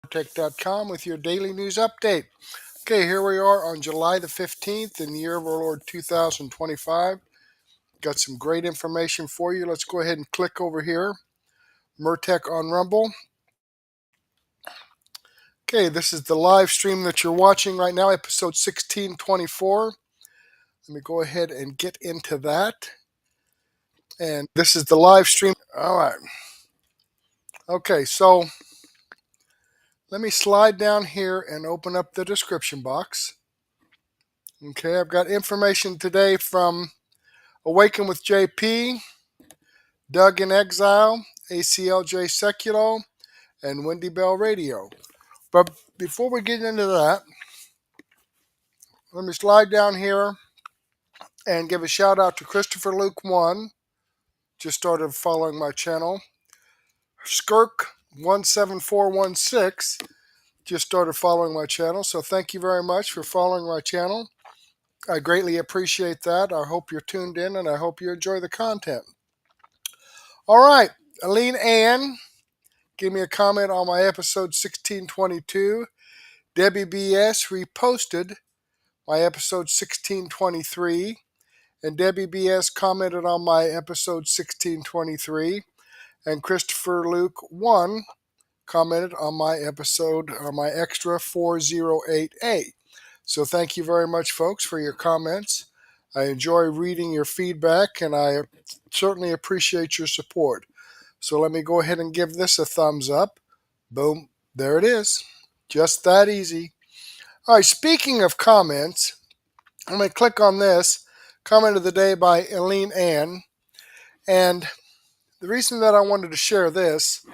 Tech.com with your daily news update. Okay, here we are on July the 15th in the year of our Lord 2025. Got some great information for you. Let's go ahead and click over here. Murtech on Rumble. Okay, this is the live stream that you're watching right now, episode 1624. Let me go ahead and get into that. And this is the live stream. All right. Okay, so let me slide down here and open up the description box. Okay, I've got information today from Awaken with JP, Doug in Exile, ACLJ Sekulow, and Wendy Bell Radio. But before we get into that, let me slide down here and give a shout out to Christopher Luke 1, just started following my channel. Skirk17416 just started following my channel, so thank you very much for following my channel. I greatly appreciate that. I hope you're tuned in and I hope you enjoy the content. All right, eileenann, give me a comment on my episode 1622. Debbie BS reposted my episode 1623, and Debbie BS commented on my episode 1623, and Christopher Luke 1 commented on my episode, or my extra 408A. So thank you very much, folks, for your comments. I enjoy reading your feedback, and I certainly appreciate your support. So let me go ahead and give this a thumbs up. Boom. There it is. Just that easy. All right, speaking of comments, I'm going to click on this. Comment of the day by eileenann. And the reason that I wanted to share this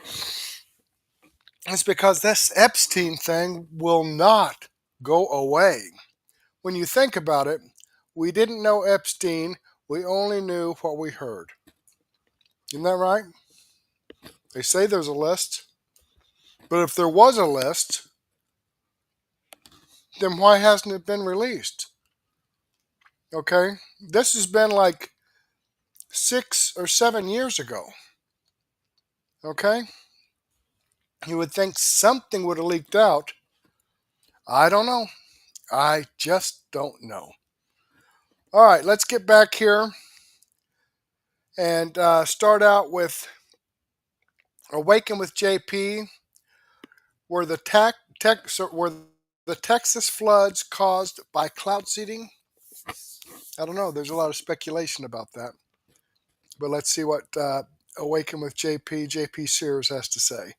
is because this Epstein thing will not go away. When you think about it, we didn't know Epstein. We only knew what we heard. Isn't that right? They say there's a list. But if there was a list, then why hasn't it been released? Okay? This has been like 6 or 7 years ago. Okay? You would think something would have leaked out. I don't know. I just don't know. All right, let's get back here and start out with Awaken with JP, were the Texas floods caused by cloud seeding? I don't know. There's a lot of speculation about that. But let's see what Awaken with JP Sears has to say.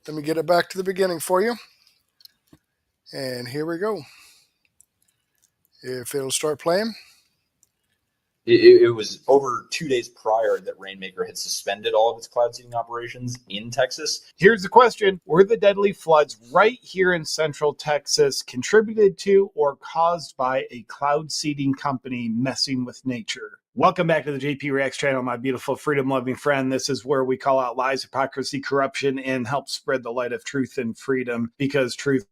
Let me get it back to the beginning for you. And here we go. If it'll start playing. It was over 2 days prior that Rainmaker had suspended all of its cloud seeding operations in Texas. Here's the question. Were the deadly floods right here in central Texas contributed to or caused by a cloud seeding company messing with nature? Welcome back to the JPRX channel, my beautiful freedom-loving friend. This is where we call out lies, hypocrisy, corruption, and help spread the light of truth and freedom, because truth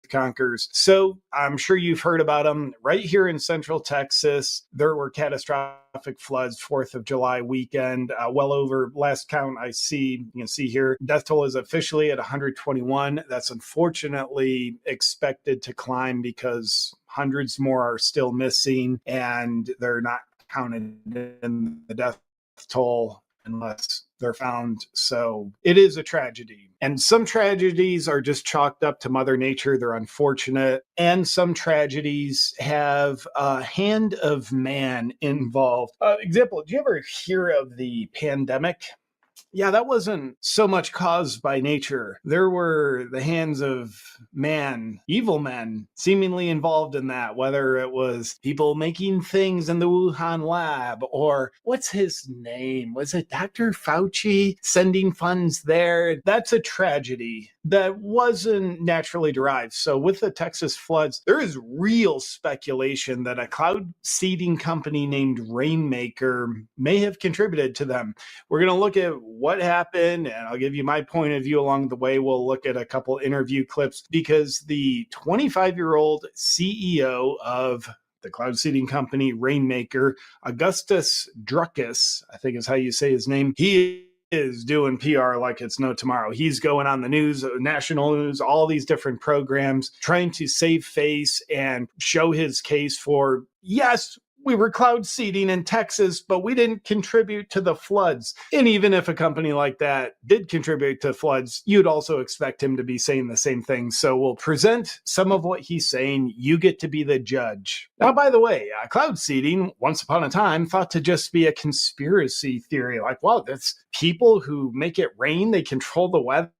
conquers. So I'm sure you've heard about them. Right here in central Texas, there were catastrophic floods 4th of July weekend. Well over, last count I see, you can see here, death toll is officially at 121. That's unfortunately expected to climb because hundreds more are still missing, and they're not counted in the death toll unless they're found. So it is a tragedy. And some tragedies are just chalked up to Mother Nature. They're unfortunate. And some tragedies have a hand of man involved. Example, did you ever hear of the pandemic? Yeah, that wasn't so much caused by nature. There were the hands of man, evil men, seemingly involved in that, whether it was people making things in the Wuhan lab, or what's his name? Was it Dr. Fauci sending funds there? That's a tragedy that wasn't naturally derived. So with the Texas floods, there is real speculation that a cloud seeding company named Rainmaker may have contributed to them. We're going to look at what happened, and I'll give you my point of view along the way. We'll look at a couple interview clips, because the 25-year-old CEO of the cloud seeding company Rainmaker, Augustus Druckus, I think is how you say his name, he is doing PR like it's no tomorrow. He's going on the news, national news, all these different programs, trying to save face and show his case for, yes, we were cloud seeding in Texas, but we didn't contribute to the floods. And even if a company like that did contribute to floods, you'd also expect him to be saying the same thing. So we'll present some of what he's saying. You get to be the judge. Now, by the way, cloud seeding, once upon a time, thought to just be a conspiracy theory. Like, wow, that's people who make it rain, they control the weather.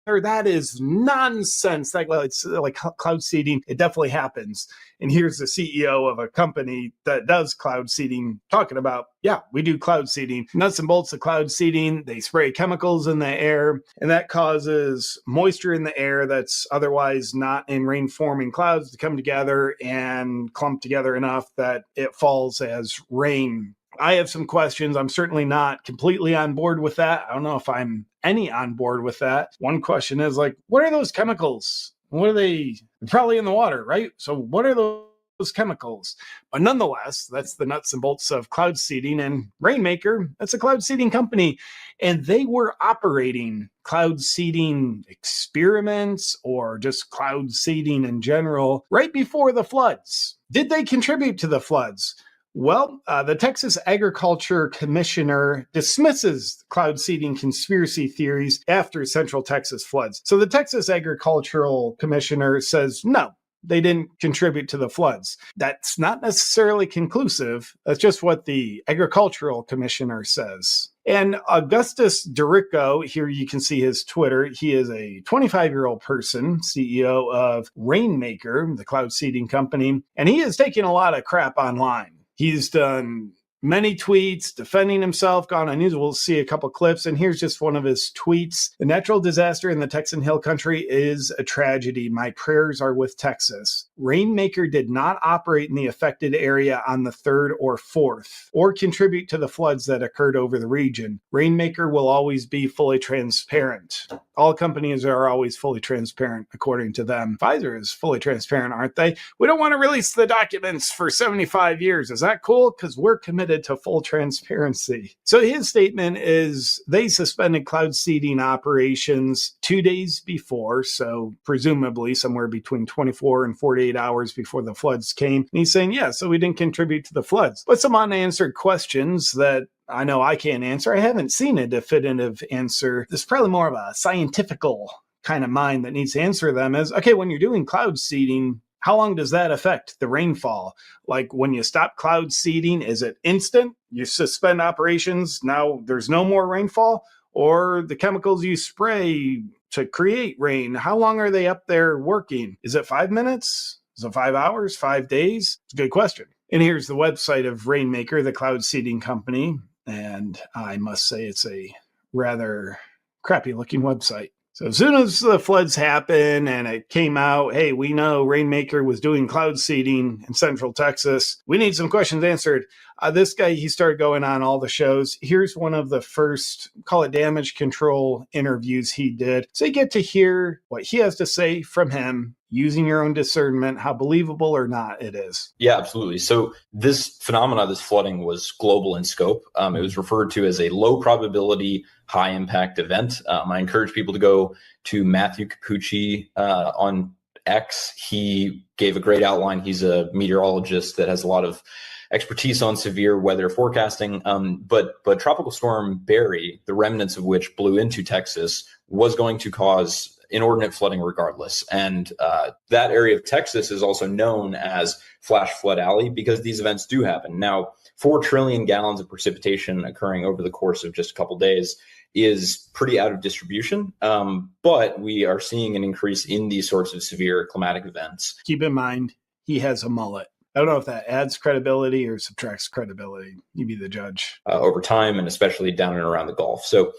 That is nonsense. It's like cloud seeding. It definitely happens. And here's the CEO of a company that does cloud seeding talking about, yeah, we do cloud seeding. Nuts and bolts of cloud seeding. They spray chemicals in the air, and that causes moisture in the air that's otherwise not in rain-forming clouds to come together and clump together enough that it falls as rain. I have some questions. I'm certainly not completely on board with that. I don't know if I'm any on board with that. One question is like, what are those chemicals? What are they? They're probably in the water, right? So what are those chemicals? But nonetheless, that's the nuts and bolts of cloud seeding. And Rainmaker, that's a cloud seeding company. And they were operating cloud seeding experiments or just cloud seeding in general right before the floods. Did they contribute to the floods? Well, the Texas Agriculture Commissioner dismisses cloud seeding conspiracy theories after Central Texas floods. So the Texas Agricultural Commissioner says, no, they didn't contribute to the floods. That's not necessarily conclusive. That's just what the Agricultural Commissioner says. And Augustus Dorico, here you can see his Twitter. He is a 25-year-old person, CEO of Rainmaker, the cloud seeding company, and he is taking a lot of crap online. He's done many tweets defending himself, gone on news. We'll see a couple clips, and here's just one of his tweets. The natural disaster in the Texan Hill Country is a tragedy. My prayers are with Texas. Rainmaker did not operate in the affected area on the 3rd or 4th, or contribute to the floods that occurred over the region. Rainmaker will always be fully transparent. All companies are always fully transparent, according to them. Pfizer is fully transparent, aren't they? We don't want to release the documents for 75 years. Is that cool? Because we're committed to full transparency. So his statement is they suspended cloud seeding operations 2 days before, so presumably somewhere between 24 and 48 hours before the floods came. And he's saying, yeah, so we didn't contribute to the floods. But some unanswered questions that I know I can't answer. I haven't seen a definitive answer. There's probably more of a scientifical kind of mind that needs to answer them is, okay, when you're doing cloud seeding, how long does that affect the rainfall? Like when you stop cloud seeding, is it instant? You suspend operations, now there's no more rainfall? Or the chemicals you spray to create rain, how long are they up there working? Is it 5 minutes? Is it 5 hours? 5 days? It's a good question. And here's the website of Rainmaker, the cloud seeding company. And I must say it's a rather crappy looking website. So as soon as the floods happened and it came out, hey, we know Rainmaker was doing cloud seeding in Central Texas. We need some questions answered. This guy, he started going on all the shows. Here's one of the first, call it damage control interviews he did. So you get to hear what he has to say from him, using your own discernment, how believable or not it is. Yeah, absolutely. So this phenomena, this flooding, was global in scope. It was referred to as a low probability, high impact event. I encourage people to go to Matthew Capucci on X. He gave a great outline. He's a meteorologist that has a lot of expertise on severe weather forecasting. But Tropical Storm Barry, the remnants of which blew into Texas, was going to cause inordinate flooding regardless. And that area of Texas is also known as Flash Flood Alley because these events do happen. Now, 4 trillion gallons of precipitation occurring over the course of just a couple days is pretty out of distribution. But we are seeing an increase in these sorts of severe climatic events. Keep in mind, he has a mullet. I don't know if that adds credibility or subtracts credibility. You be the judge. Over time, and especially down and around the Gulf. So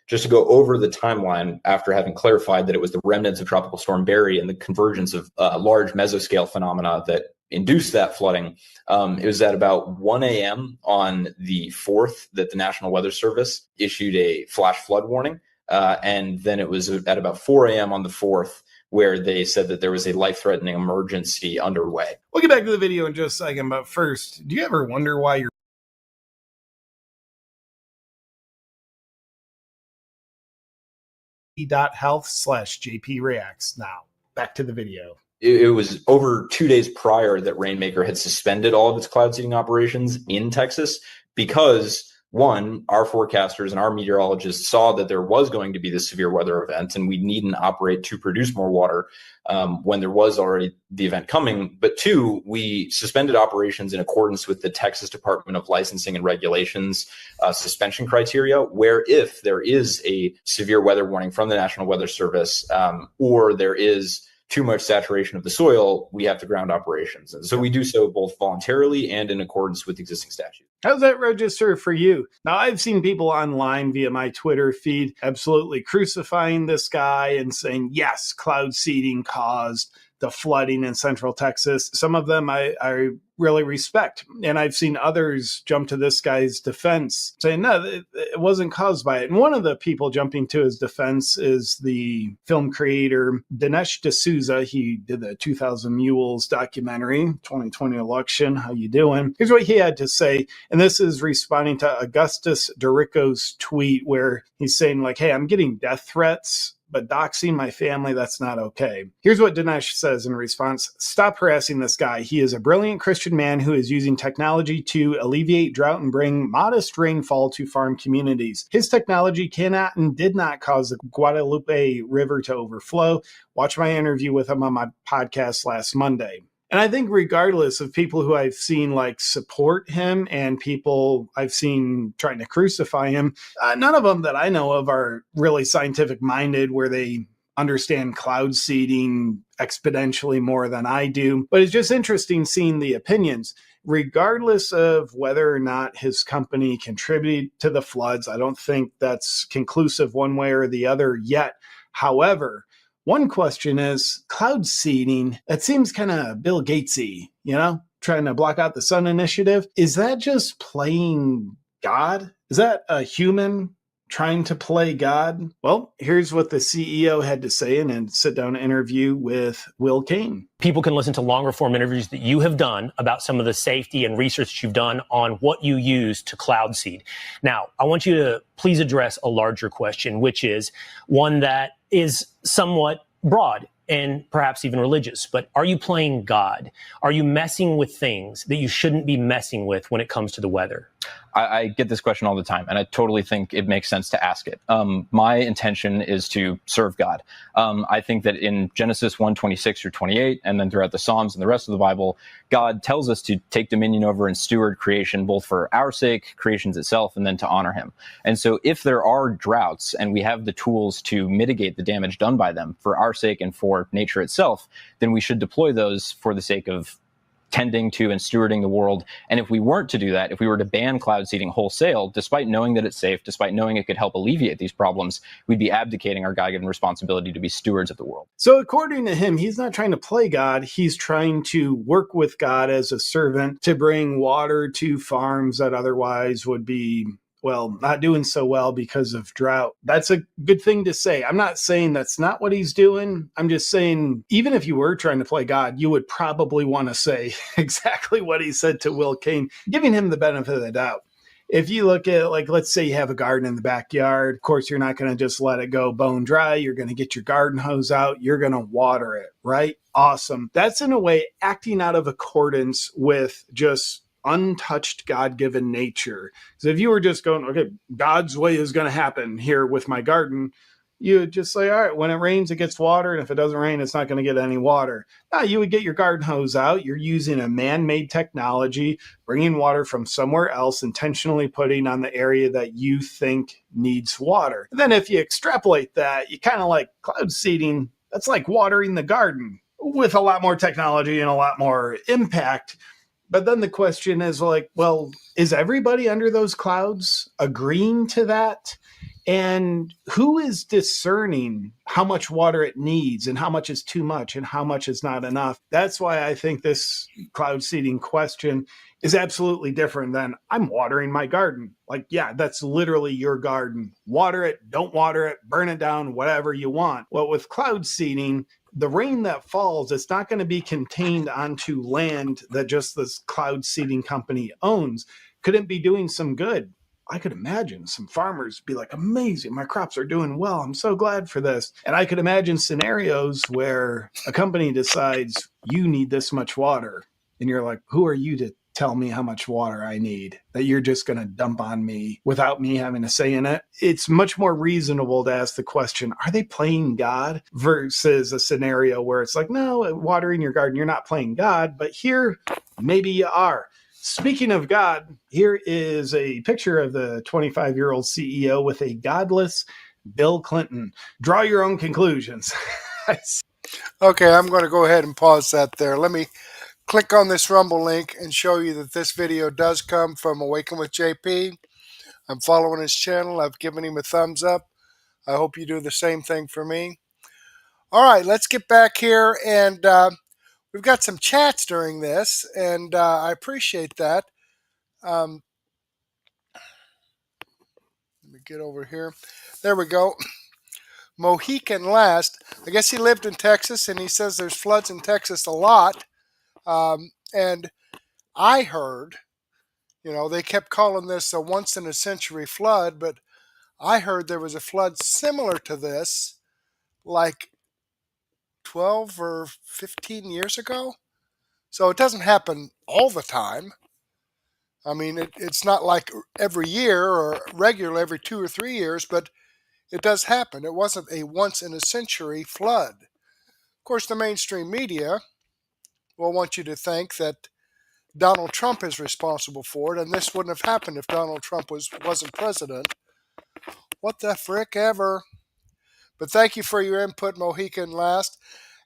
just to go over the timeline, after having clarified that it was the remnants of Tropical Storm Barry and the convergence of large mesoscale phenomena that induced that flooding, it was at about 1 a.m. on the 4th that the National Weather Service issued a flash flood warning. And then it was at about 4 a.m. on the 4th where they said that there was a life-threatening emergency underway. We'll get back to the video in just a second, but first, do you ever wonder why you're Health/JPReacts. Now, back to the video. It was over 2 days prior that Rainmaker had suspended all of its cloud seeding operations in Texas because, one, our forecasters and our meteorologists saw that there was going to be this severe weather event and we needn't operate to produce more water when there was already the event coming. But two, we suspended operations in accordance with the Texas Department of Licensing and Regulations suspension criteria, where if there is a severe weather warning from the National Weather Service or there is too much saturation of the soil, we have to ground operations. And so we do so both voluntarily and in accordance with existing statute. How's that register for you? Now, I've seen people online via my Twitter feed absolutely crucifying this guy and saying, yes, cloud seeding caused the flooding in central Texas. Some of them I really respect. And I've seen others jump to this guy's defense saying, no, it wasn't caused by it. And one of the people jumping to his defense is the film creator, Dinesh D'Souza. He did the 2000 Mules documentary, 2020 election. How you doing? Here's what he had to say. And this is responding to Augustus Dorico's tweet where he's saying like, hey, I'm getting death threats, but doxing my family, that's not okay. Here's what Dinesh says in response. Stop harassing this guy. He is a brilliant Christian man who is using technology to alleviate drought and bring modest rainfall to farm communities. His technology cannot and did not cause the Guadalupe River to overflow. Watch my interview with him on my podcast last Monday. And I think regardless of people who I've seen like support him and people I've seen trying to crucify him, none of them that I know of are really scientific minded where they understand cloud seeding exponentially more than I do. But it's just interesting seeing the opinions. Regardless of whether or not his company contributed to the floods, I don't think that's conclusive one way or the other yet. However, one question is cloud seeding. That seems kind of Bill Gatesy, trying to block out the sun initiative. Is that just playing God? Is that a human trying to play God? Well, here's what the CEO had to say in a sit-down interview with Will Kane. People can listen to longer form interviews that you have done about some of the safety and research that you've done on what you use to cloud seed. Now, I want you to please address a larger question, which is one that is somewhat broad and perhaps even religious, but are you playing God? Are you messing with things that you shouldn't be messing with when it comes to the weather? I get this question all the time, and I totally think it makes sense to ask it. My intention is to serve God. I think that in Genesis 1:26 through 28, and then throughout the Psalms and the rest of the Bible, God tells us to take dominion over and steward creation, both for our sake, creation's itself, and then to honor him. And so if there are droughts and we have the tools to mitigate the damage done by them for our sake and for nature itself, then we should deploy those for the sake of tending to and stewarding the world. And if we weren't to do that, if we were to ban cloud seeding wholesale, despite knowing that it's safe, despite knowing it could help alleviate these problems, we'd be abdicating our God-given responsibility to be stewards of the world. So according to him, he's not trying to play God. He's trying to work with God as a servant to bring water to farms that otherwise would be not doing so well because of drought. That's a good thing to say. I'm not saying that's not what he's doing. I'm just saying, even if you were trying to play God, you would probably want to say exactly what he said to Will Kane, giving him the benefit of the doubt. If you look at, let's say you have a garden in the backyard, of course, you're not going to just let it go bone dry. You're going to get your garden hose out. You're going to water it, right? Awesome. That's in a way acting out of accordance with just untouched God-given nature. So if you were just going, okay, God's way is going to happen here with my garden, you would just say, all right, when it rains, it gets water. And if it doesn't rain, it's not going to get any water. Now, you would get your garden hose out. You're using a man-made technology, bringing water from somewhere else, intentionally putting on the area that you think needs water. And then if you extrapolate that, you kind of like cloud seeding. That's like watering the garden with a lot more technology and a lot more impact. But then the question is is everybody under those clouds agreeing to that? And who is discerning how much water it needs and how much is too much and how much is not enough? That's why I think this cloud seeding question is absolutely different than I'm watering my garden. That's literally your garden. Water it, don't water it, burn it down, whatever you want. Well, with cloud seeding, the rain that falls, it's not going to be contained onto land that just this cloud seeding company owns. Could it be doing some good? I could imagine some farmers be like, amazing, my crops are doing well. I'm so glad for this. And I could imagine scenarios where a company decides you need this much water. And you're like, who are you to tell me how much water I need, that you're just going to dump on me without me having a say in it? It's much more reasonable to ask the question, are they playing God? Versus a scenario where it's like, no, watering your garden, you're not playing God, but here, maybe you are. Speaking of God, here is a picture of the 25-year-old CEO with a godless Bill Clinton. Draw your own conclusions. Okay, I'm going to go ahead and pause that there. Let me click on this Rumble link and show you that this video does come from Awaken with JP. I'm following his channel. I've given him a thumbs up. I hope you do the same thing for me. All right, let's get back here, and we've got some chats during this, and I appreciate that. Let me get over here. There we go. Mohican Last. I guess he lived in Texas, and he says there's floods in Texas a lot. And I heard, they kept calling this a once-in-a-century flood, but I heard there was a flood similar to this like 12 or 15 years ago. So it doesn't happen all the time. I mean, it's not like every year or regular every 2 or 3 years, but it does happen. It wasn't a once-in-a-century flood. Of course, the mainstream media will want you to think that Donald Trump is responsible for it, and this wouldn't have happened if Donald Trump wasn't president. What the frick ever. But thank you for your input, Mohican Last.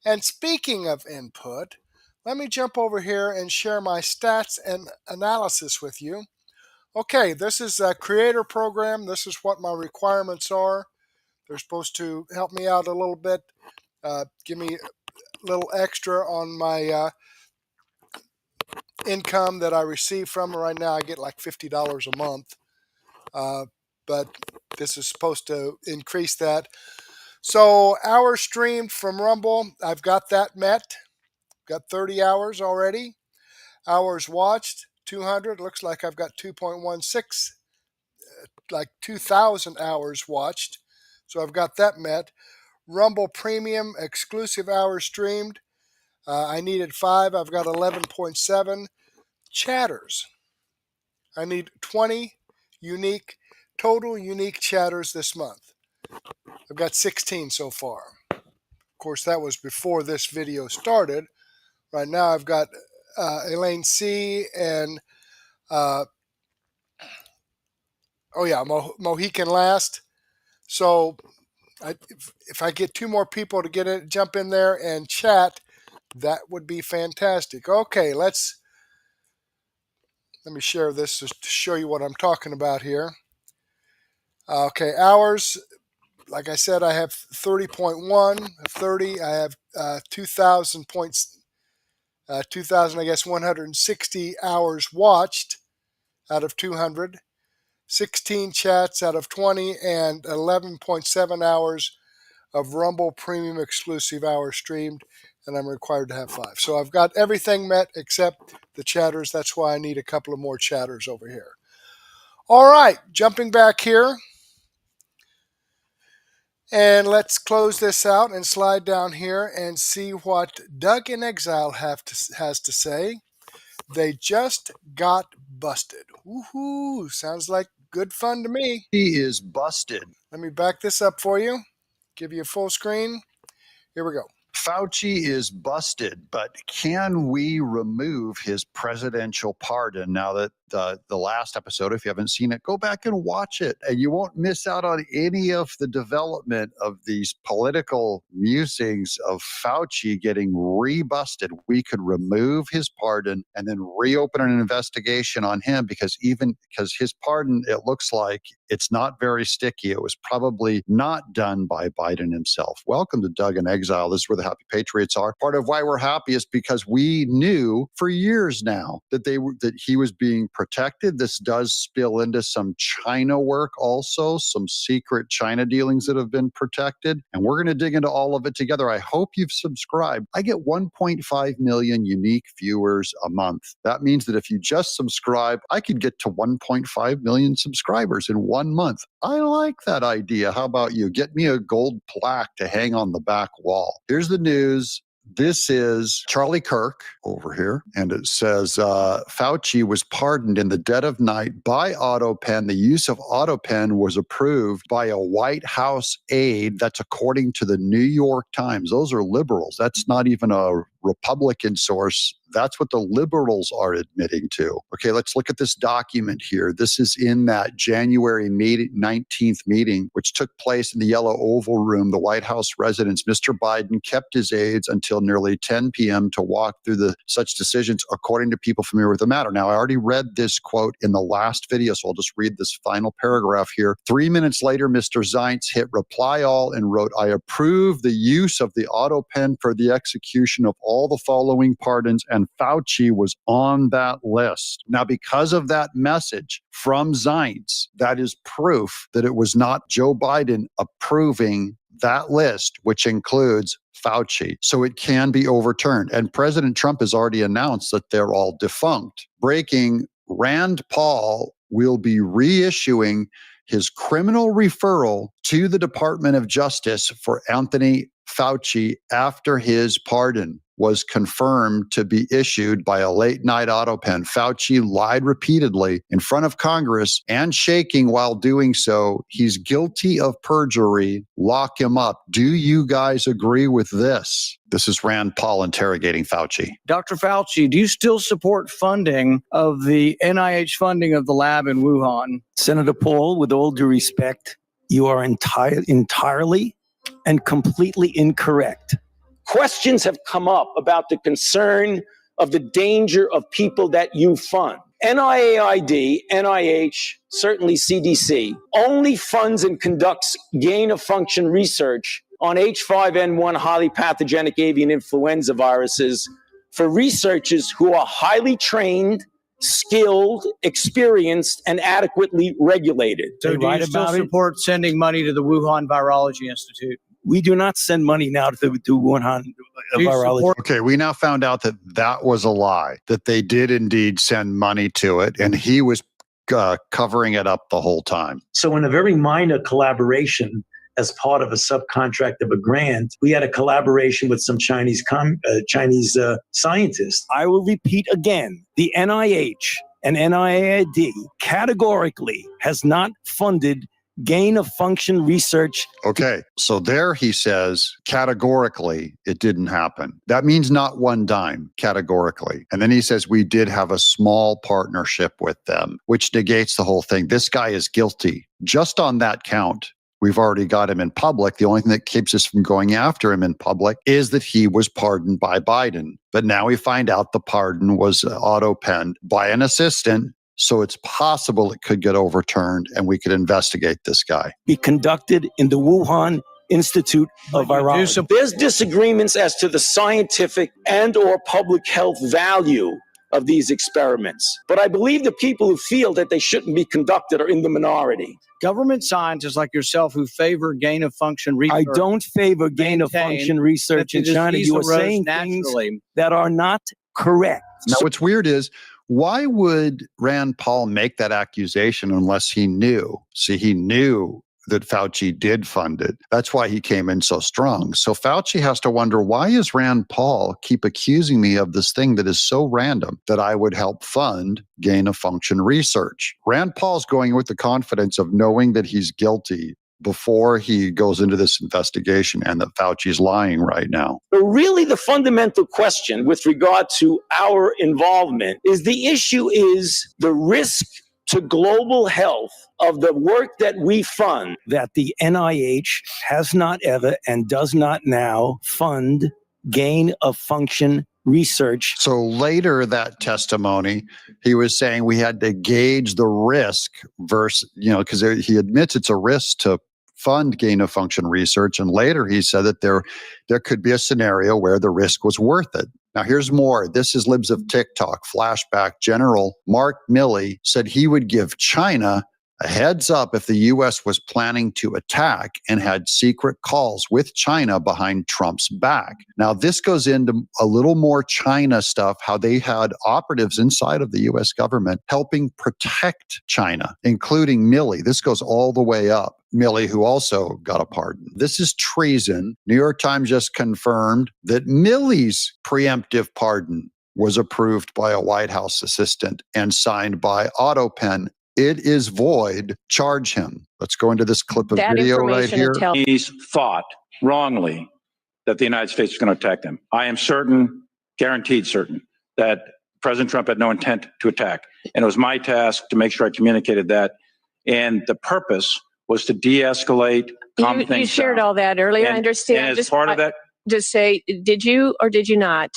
And speaking of input, let me jump over here and share my stats and analysis with you. Okay, this is a creator program. This is what my requirements are. They're supposed to help me out a little bit, give me a little extra on my income that I receive from it. Right now I get like $50 a month, but this is supposed to increase that. So hours streamed from Rumble, I've got that met. Got 30 hours already. Hours watched, 200. Looks like I've got 2.16, like 2,000 hours watched. So I've got that met. Rumble Premium exclusive hours streamed. I needed 5. I've got 11.7. Chatters. I need 20 total unique chatters this month. I've got 16 so far. Of course, that was before this video started. Right now, I've got Elaine C. and Mohican Last. So if I get 2 more people to jump in there and chat, that would be fantastic. Okay, let me share this just to show you what I'm talking about here. Okay, hours. Like I said, I have 30.1, 30. I have 2,000 points, 160 hours watched out of 200, 16 chats out of 20, and 11.7 hours of Rumble Premium exclusive hours streamed, and I'm required to have 5. So I've got everything met except the chatters. That's why I need a couple of more chatters over here. All right, jumping back here. And let's close this out and slide down here and see what Doug in Exile has to say. They just got busted. Woohoo! Sounds like good fun to me. He is busted. Let me back this up for you. Give you a full screen. Here we go. Fauci is busted, but can we remove his presidential pardon? Now that the last episode, if you haven't seen it, go back and watch it, and you won't miss out on any of the development of these political musings of Fauci getting rebusted. We could remove his pardon and then reopen an investigation on him because his pardon, it looks like it's not very sticky. It was probably not done by Biden himself. Welcome to Doug in Exile. This is where the happy patriots are. Part of why we're happy is because we knew for years now that he was being protected. This does spill into some China work also, some secret China dealings that have been protected. And we're going to dig into all of it together. I hope you've subscribed. I get 1.5 million unique viewers a month. That means that if you just subscribe, I could get to 1.5 million subscribers in 1 month. I like that idea. How about you? Get me a gold plaque to hang on the back wall. Here's the news. This is Charlie Kirk over here, and it says Fauci was pardoned in the dead of night by AutoPen. The use of AutoPen was approved by a White House aide. That's according to the New York Times. Those are liberals. That's not even a Republican source. That's what the liberals are admitting to. Okay, let's look at this document here. This is in that January 19th meeting, which took place in the Yellow Oval Room, the White House residence. Mr. Biden kept his aides until nearly 10 p.m. to walk through such decisions, according to people familiar with the matter. Now, I already read this quote in the last video, so I'll just read this final paragraph here. 3 minutes later, Mr. Zients hit reply all and wrote, I approve the use of the AutoPen for the execution of all the following pardons, and Fauci was on that list. Now, because of that message from Zients, that is proof that it was not Joe Biden approving that list, which includes Fauci. So it can be overturned. And President Trump has already announced that they're all defunct. Breaking, Rand Paul will be reissuing his criminal referral to the Department of Justice for Anthony Fauci after his pardon was confirmed to be issued by a late-night AutoPen. Fauci lied repeatedly in front of Congress and shaking while doing so. He's guilty of perjury. Lock him up. Do you guys agree with this? This is Rand Paul interrogating Fauci. Dr. Fauci, do you still support funding of the NIH funding of the lab in Wuhan? Senator Paul, with all due respect, you are entirely and completely incorrect. Questions have come up about the concern of the danger of people that you fund. NIAID, NIH, certainly CDC, only funds and conducts gain-of-function research on H5N1 highly pathogenic avian influenza viruses for researchers who are highly trained, skilled, experienced, and adequately regulated. So do you still support sending money to the Wuhan Virology Institute? We do not send money now to Wuhan Virology. Okay, we now found out that that was a lie, that they did indeed send money to it, and he was covering it up the whole time. So in a very minor collaboration, as part of a subcontract of a grant, we had a collaboration with some Chinese scientists. I will repeat again, the NIH and NIAID categorically has not funded gain-of-function research. Okay, so there he says, categorically, it didn't happen. That means not one dime, categorically. And then he says, we did have a small partnership with them, which negates the whole thing. This guy is guilty. Just on that count, we've already got him in public. The only thing that keeps us from going after him in public is that he was pardoned by Biden. But now we find out the pardon was auto-penned by an assistant. So it's possible it could get overturned and we could investigate this guy. Be conducted in the Wuhan Institute of Virology. There's disagreements as to the scientific and or public health value of these experiments. But I believe the people who feel that they shouldn't be conducted are in the minority. Government scientists like yourself who favor gain-of-function research. I don't favor gain-of-function research in China. You are saying things that are not correct. Now, what's weird is, why would Rand Paul make that accusation unless he knew? See, he knew that Fauci did fund it. That's why he came in so strong. So Fauci has to wonder, why is Rand Paul keep accusing me of this thing that is so random that I would help fund gain-of-function research? Rand Paul's going with the confidence of knowing that he's guilty before he goes into this investigation and that Fauci's lying right now. But really the fundamental question with regard to our involvement is the issue is the risk to global health of the work that we fund. That the NIH has not ever and does not now fund gain-of-function research. So later that testimony, he was saying we had to gauge the risk versus, because he admits it's a risk to fund gain-of-function research. And later he said that there could be a scenario where the risk was worth it. Now, here's more. This is Libs of TikTok. Flashback. General Mark Milley said he would give China a heads up if the U.S. was planning to attack and had secret calls with China behind Trump's back. Now, this goes into a little more China stuff, how they had operatives inside of the U.S. government helping protect China, including Milley. This goes all the way up. Milley, who also got a pardon. This is treason. New York Times just confirmed that Milley's preemptive pardon was approved by a White House assistant and signed by AutoPen. It is void. Charge him. Let's go into this clip of video right here. He's thought wrongly that the United States is going to attack them. I am certain, guaranteed certain, that President Trump had no intent to attack. And it was my task to make sure I communicated that. And the purpose was to de-escalate, calm things down. You shared all that earlier. I understand. And as part of that, just say, did you or did you not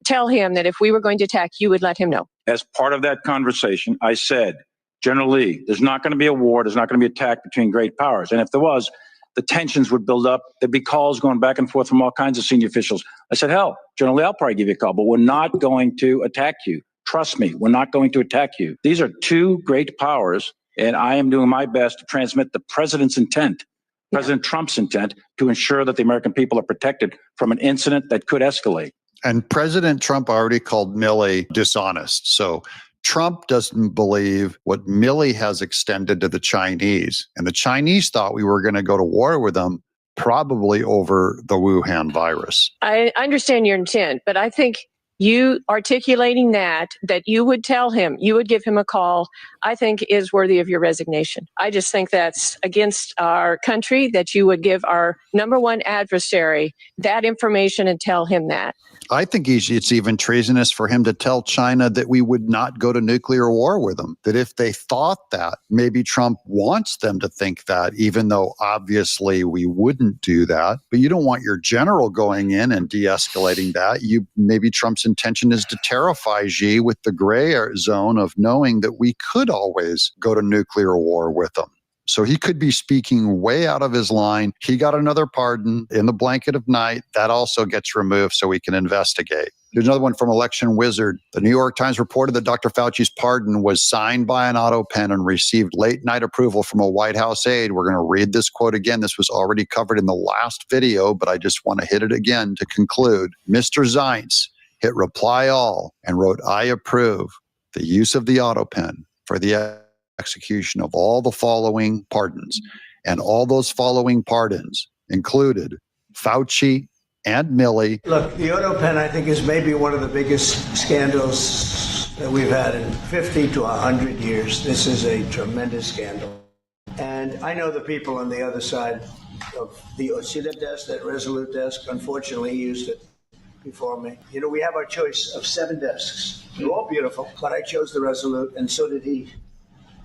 tell him that if we were going to attack, you would let him know? as part of that conversation, I said, General Lee, there's not going to be a war. There's not going to be attack between great powers. And if there was, the tensions would build up. There'd be calls going back and forth from all kinds of senior officials. I said, hell, General Lee, I'll probably give you a call, but we're not going to attack you. Trust me, we're not going to attack you. These are two great powers, and I am doing my best to transmit the president's intent, President Trump's intent, to ensure that the American people are protected from an incident that could escalate. And President Trump already called Milley dishonest. So Trump doesn't believe what Milley has extended to the Chinese. And the Chinese thought we were going to go to war with them, probably over the Wuhan virus. I understand your intent, but I think you articulating that you would tell him, you would give him a call, I think is worthy of your resignation. I just think that's against our country, that you would give our number one adversary that information and tell him that. I think it's even treasonous for him to tell China that we would not go to nuclear war with them. That if they thought that, maybe Trump wants them to think that, even though obviously we wouldn't do that. But you don't want your general going in and de-escalating that. Maybe Trump's intention is to terrify Xi with the gray zone of knowing that we could always go to nuclear war with them. So he could be speaking way out of his line. He got another pardon in the blanket of night. That also gets removed so we can investigate. Here's another one from Election Wizard. The New York Times reported that Dr. Fauci's pardon was signed by an auto pen and received late night approval from a White House aide. We're going to read this quote again. This was already covered in the last video, but I just want to hit it again to conclude. Mr. Zients hit reply all and wrote, I approve the use of the auto pen for the execution of all the following pardons. And all those following pardons included Fauci and Milley. Look, the auto pen, I think, is maybe one of the biggest scandals that we've had in 50 to 100 years. This is a tremendous scandal. And I know the people on the other side of see that desk, that Resolute desk. Unfortunately, he used it before me. You know, we have our choice of 7 desks. They're all beautiful, but I chose the Resolute, and so did he.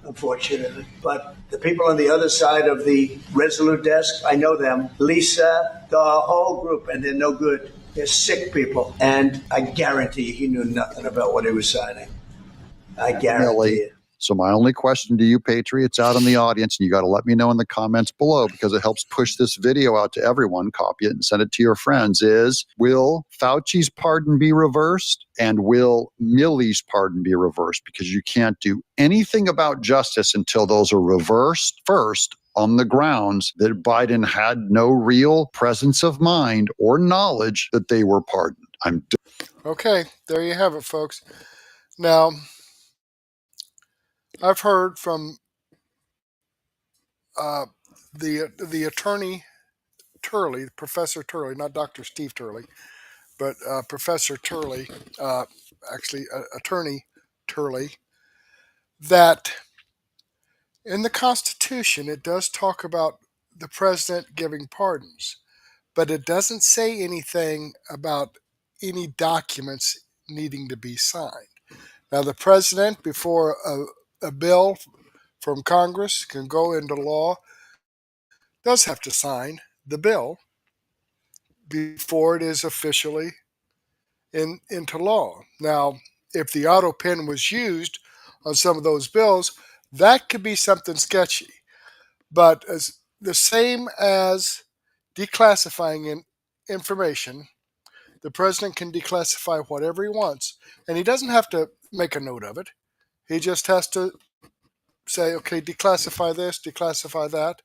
Unfortunately. But the people on the other side of the Resolute desk, I know them. Lisa, the whole group, and they're no good. They're sick people. And I guarantee he knew nothing about what he was signing. I guarantee it. So my only question to you, Patriots out in the audience, and you got to let me know in the comments below because it helps push this video out to everyone, copy it and send it to your friends, is will Fauci's pardon be reversed and will Milley's pardon be reversed? Because you can't do anything about justice until those are reversed first on the grounds that Biden had no real presence of mind or knowledge that they were pardoned. Okay, there you have it, folks. Now, I've heard from the attorney Turley, Professor Turley, not Dr. Steve Turley, but Professor Turley, Attorney Turley, that in the Constitution it does talk about the president giving pardons, but it doesn't say anything about any documents needing to be signed. Now, the president, before a bill from Congress can go into law, does have to sign the bill before it is officially into law. Now, if the auto pen was used on some of those bills, that could be something sketchy. But as the same as declassifying information The president can declassify whatever he wants, and he doesn't have to make a note of it. He just has to say, okay, declassify this, declassify that.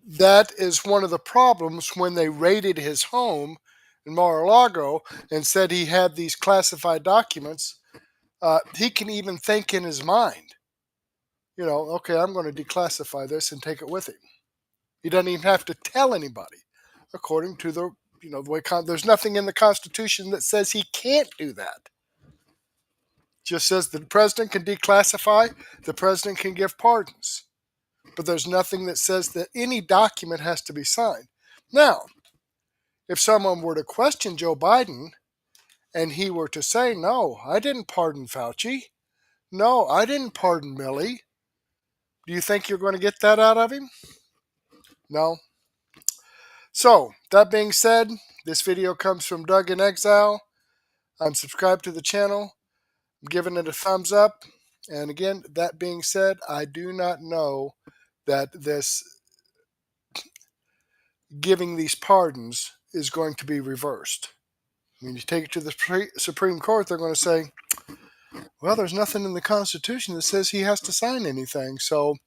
That is one of the problems when they raided his home in Mar-a-Lago and said he had these classified documents. He can even think in his mind, okay, I'm going to declassify this and take it with him. He doesn't even have to tell anybody, according to the way there's nothing in the Constitution that says he can't do that. Just says the president can declassify, the president can give pardons. But there's nothing that says that any document has to be signed. Now, if someone were to question Joe Biden and he were to say, no, I didn't pardon Fauci. No, I didn't pardon Milley. Do you think you're going to get that out of him? No. So, that being said, this video comes from Doug in Exile. I'm subscribed to the channel. I'm giving it a thumbs up. And again, that being said, I do not know that this giving these pardons is going to be reversed. When you take it to the Supreme Court, they're going to say, well, there's nothing in the Constitution that says he has to sign anything. So,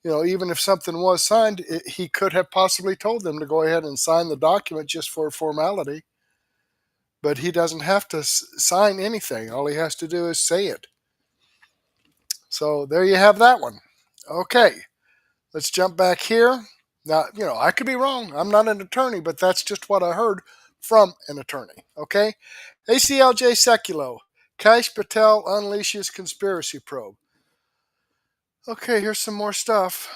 even if something was signed, he could have possibly told them to go ahead and sign the document just for formality. But he doesn't have to sign anything. All he has to do is say it. So there you have that one. Okay, let's jump back here. Now, I could be wrong. I'm not an attorney, but that's just what I heard from an attorney. Okay, ACLJ Sekulow. Kash Patel unleashes conspiracy probe. Okay, here's some more stuff.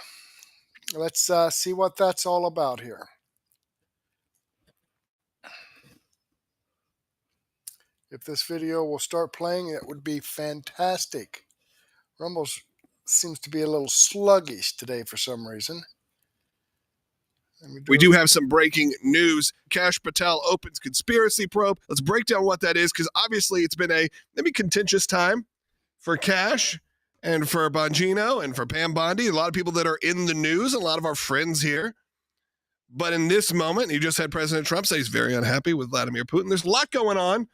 Let's see what that's all about here. If this video will start playing, it would be fantastic. Rumble seems to be a little sluggish today for some reason. We do have some breaking news. Kash Patel opens conspiracy probe. Let's break down what that is, because obviously it's been a maybe contentious time for Kash and for Bongino and for Pam Bondi, a lot of people that are in the news, a lot of our friends here. But in this moment, you just had President Trump say he's very unhappy with Vladimir Putin. There's a lot going on,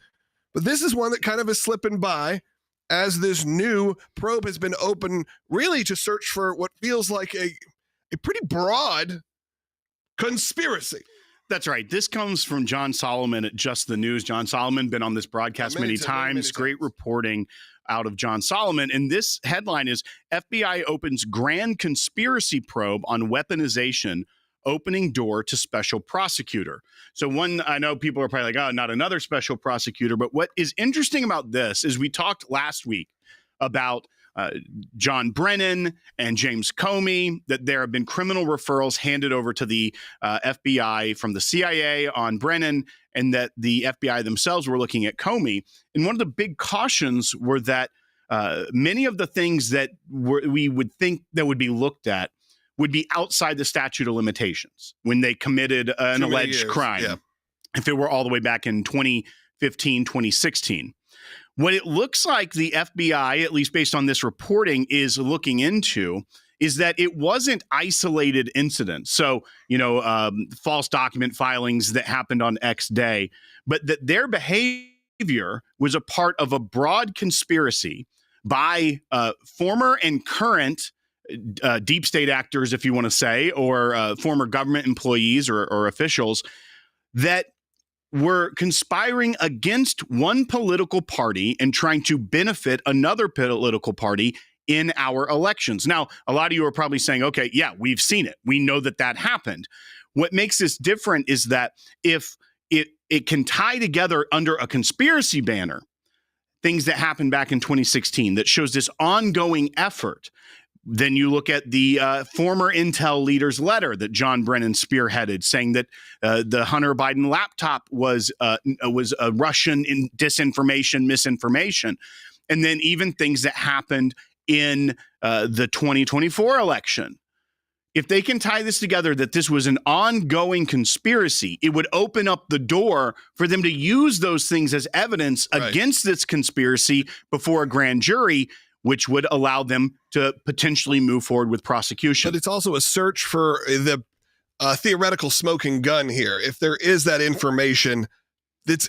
but this is one that kind of is slipping by as this new probe has been open really to search for what feels like a pretty broad conspiracy. That's right. This comes from John Solomon at Just the News. John Solomon been on this broadcast many times. Great reporting out of John Solomon. And this headline is FBI opens grand conspiracy probe on weaponization, opening door to special prosecutor. So one, I know people are probably like, oh, not another special prosecutor. But what is interesting about this is we talked last week about John Brennan and James Comey, that there have been criminal referrals handed over to the FBI from the CIA on Brennan, and that the FBI themselves were looking at Comey. And one of the big cautions were that many of the things that we would think that would be looked at would be outside the statute of limitations when they committed an alleged crime. Yeah. If it were all the way back in 2015, 2016. What it looks like the FBI, at least based on this reporting, is looking into is that it wasn't isolated incidents. So, false document filings that happened on X day, but that their behavior was a part of a broad conspiracy by former and current deep state actors, if you want to say, or former government employees or officials that were conspiring against one political party and trying to benefit another political party in our elections. Now, a lot of you are probably saying, okay, yeah, we've seen it. We know that happened. What makes this different is that if it can tie together under a conspiracy banner, things that happened back in 2016 that shows this ongoing effort. Then you look at the former Intel leader's letter that John Brennan spearheaded, saying that the Hunter Biden laptop was a Russian disinformation, misinformation. And then even things that happened in the 2024 election. If they can tie this together, that this was an ongoing conspiracy, it would open up the door for them to use those things as evidence against this conspiracy before a grand jury, which would allow them to potentially move forward with prosecution. But it's also a search for the theoretical smoking gun here. If there is that information that's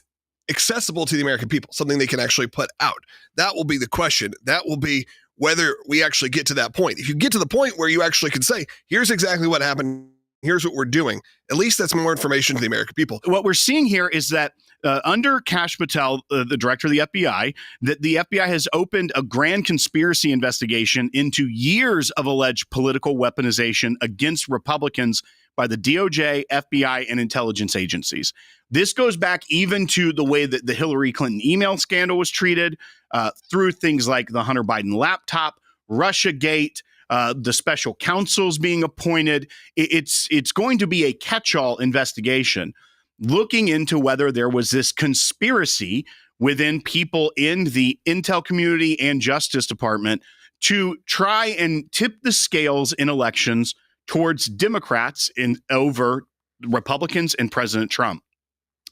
accessible to the American people, something they can actually put out, that will be the question. That will be whether we actually get to that point. If you get to the point where you actually can say, here's exactly what happened, here's what we're doing, at least that's more information to the American people. What we're seeing here is that under Kash Patel, the director of the FBI, that the FBI has opened a grand conspiracy investigation into years of alleged political weaponization against Republicans by the DOJ, FBI, and intelligence agencies. This goes back even to the way that the Hillary Clinton email scandal was treated, through things like the Hunter Biden laptop, Russiagate, the special counsels being appointed. It's going to be a catch-all investigation looking into whether there was this conspiracy within people in the intel community and Justice Department to try and tip the scales in elections towards Democrats over Republicans and President Trump.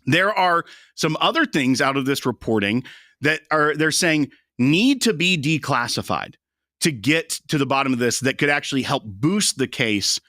There are some other things out of this reporting that they're saying need to be declassified to get to the bottom of this, that could actually help boost the case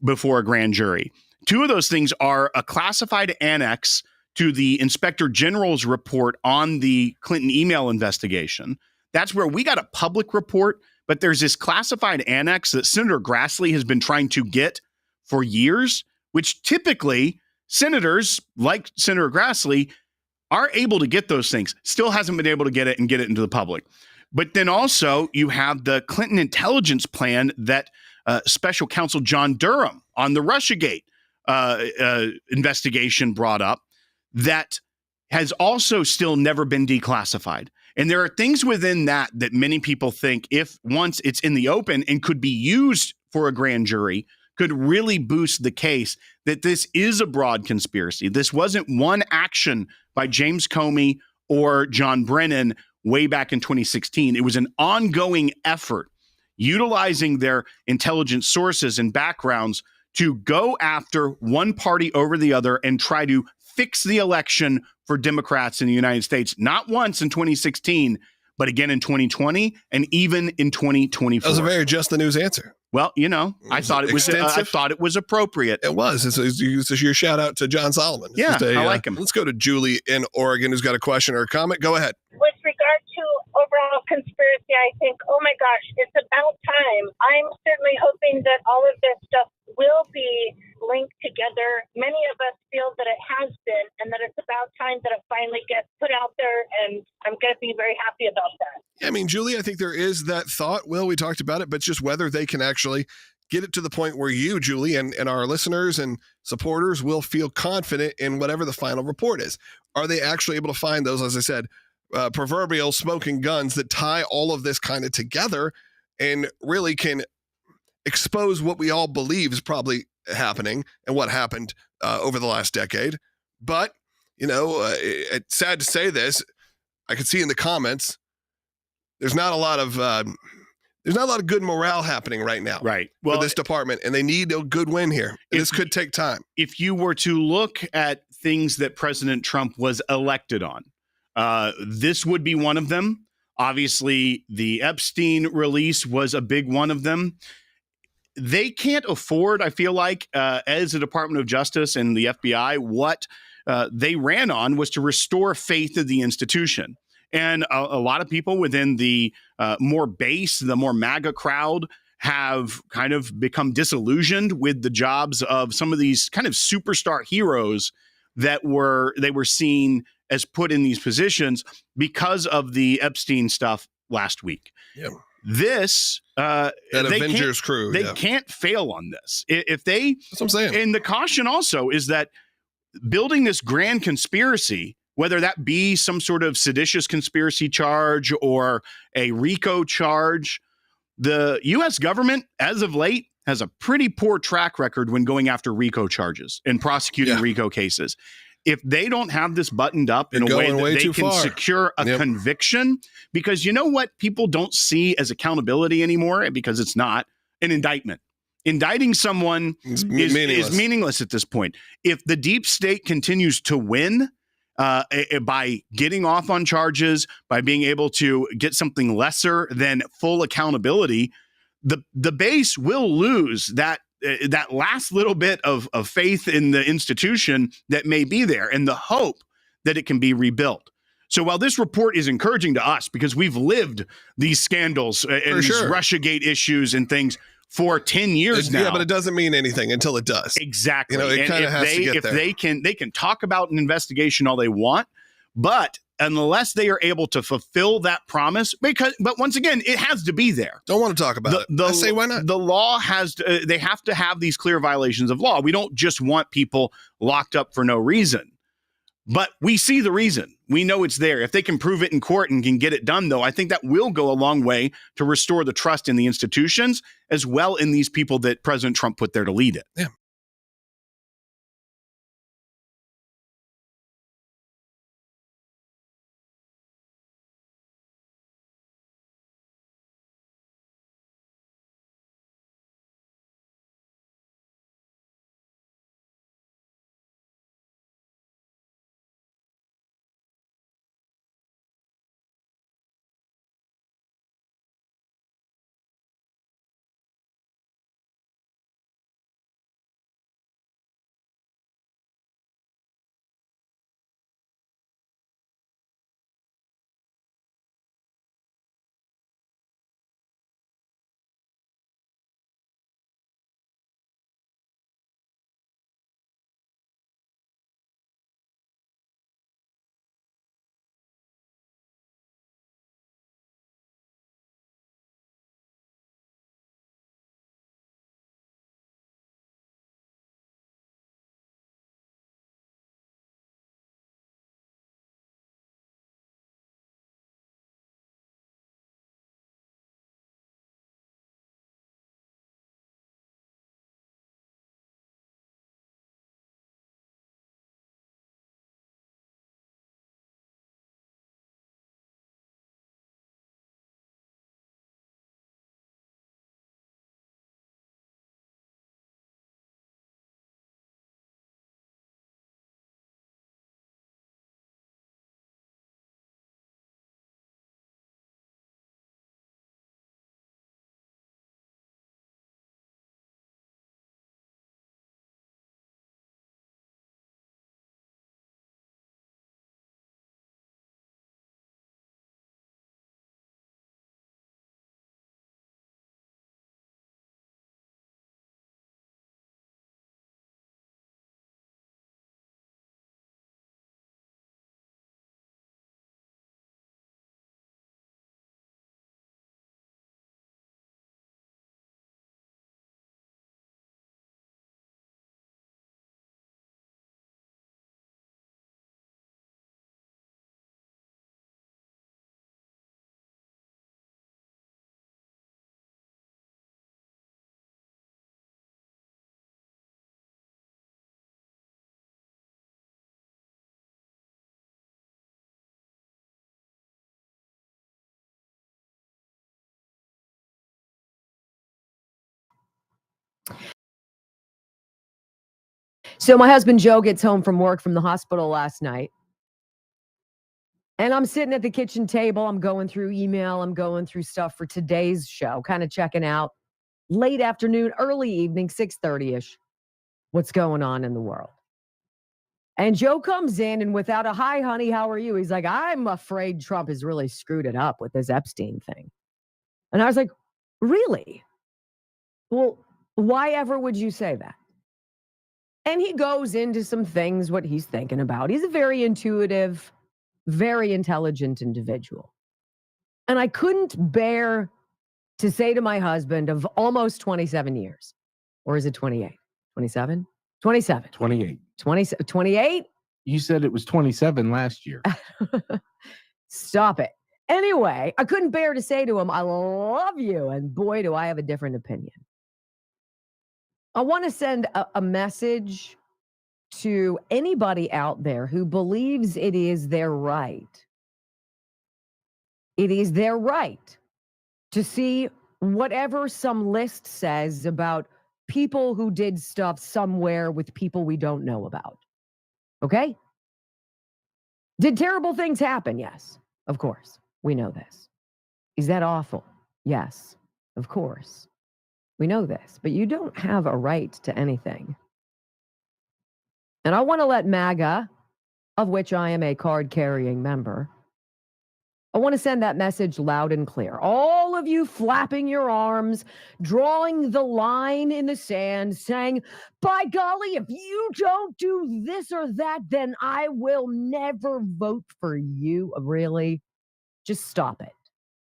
before a grand jury. Two of those things are a classified annex to the Inspector General's report on the Clinton email investigation. That's where we got a public report, but there's this classified annex that Senator Grassley has been trying to get for years, which typically senators like Senator Grassley are able to get those things. Still hasn't been able to get it and get it into the public. But then also you have the Clinton intelligence plan that Special Counsel John Durham on the Russiagate investigation brought up that has also still never been declassified. And there are things within that many people think, if once it's in the open and could be used for a grand jury, could really boost the case that this is a broad conspiracy. This wasn't one action by James Comey or John Brennan way back in 2016. It was an ongoing effort utilizing their intelligence sources and backgrounds to go after one party over the other and try to fix the election for Democrats in the United States, not once in 2016, but again in 2020 and even in 2024. That was a very just the news answer. Well, I thought it was appropriate. It was. It's your shout out to John Solomon. It's I like him. Let's go to Julie in Oregon, who's got a question or a comment. Go ahead. With regard to overall conspiracy, I think, oh my gosh, it's about time. I'm certainly hoping that all of this stuff will be linked together. Many of us feel that it has been, and that it's about time that it finally gets put out there, and I'm going to be very happy about that. Yeah, I mean, Julie, I think there is that thought. Will, we talked about it, but just whether they can actually get it to the point where you, Julie, and our listeners and supporters will feel confident in whatever the final report is. Are they actually able to find those, as I said, proverbial smoking guns that tie all of this kind of together and really can expose what we all believe is probably happening and what happened over the last decade? But, it's sad to say this. I could see in the comments, there's not a lot of good morale happening right now, right? For this department, and they need a good win here. This could take time. If you were to look at things that President Trump was elected on, this would be one of them. Obviously, the Epstein release was a big one of them. They can't afford, I feel like, as the Department of Justice and the FBI, what they ran on was to restore faith in the institution. And a lot of people within the more base, the more MAGA crowd, have kind of become disillusioned with the jobs of some of these kind of superstar heroes that they were seen as put in these positions because of the Epstein stuff last week. Yeah. This that Avengers crew, they can't fail on this. If they, that's what I'm saying. And the caution also is that building this grand conspiracy, whether that be some sort of seditious conspiracy charge or a RICO charge, the U.S. government, as of late, has a pretty poor track record when going after RICO charges and prosecuting RICO cases. If they don't have this buttoned up in a way that they can secure a conviction, because you know what people don't see as accountability anymore, because it's not an indictment. Indicting someone is meaningless at this point. If the deep state continues to win by getting off on charges, by being able to get something lesser than full accountability, the base will lose that that last little bit of faith in the institution that may be there and the hope that it can be rebuilt. So while this report is encouraging to us because we've lived these scandals and these Russiagate issues and things for 10 years now. Yeah, but it doesn't mean anything until it does. Exactly. It kind of has to get there. They can talk about an investigation all they want, but unless they are able to fulfill that promise, but once again, it has to be there. Don't want to talk about it. I say, why not? The law has to, they have to have these clear violations of law. We don't just want people locked up for no reason. But we see the reason. We know it's there. If they can prove it in court and can get it done, though, I think that will go a long way to restore the trust in the institutions as well in these people that President Trump put there to lead it. Yeah. So my husband Joe gets home from work from the hospital last night. And I'm sitting at the kitchen table. I'm going through email. I'm going through stuff for today's show, kind of checking out late afternoon, early evening, 6:30-ish, what's going on in the world. And Joe comes in and without a hi, honey, how are you? He's like, I'm afraid Trump has really screwed it up with this Epstein thing. And I was like, really? Well, why ever would you say that? And he goes into some things, what he's thinking about. He's a very intuitive, very intelligent individual. And I couldn't bear to say to my husband of almost 27 years, or is it 28? 27? 27. 28. 28? You said it was 27 last year. Stop it. Anyway, I couldn't bear to say to him, I love you. And boy, do I have a different opinion. I want to send a message to anybody out there who believes it is their right. It is their right to see whatever some list says about people who did stuff somewhere with people we don't know about. Okay? Did terrible things happen? Yes, of course. We know this. Is that awful? Yes, of course. We know this, but you don't have a right to anything. And I want to let MAGA, of which I am a card-carrying member, I want to send that message loud and clear. All of you flapping your arms, drawing the line in the sand, saying, by golly, if you don't do this or that, then I will never vote for you. Really? Just stop it.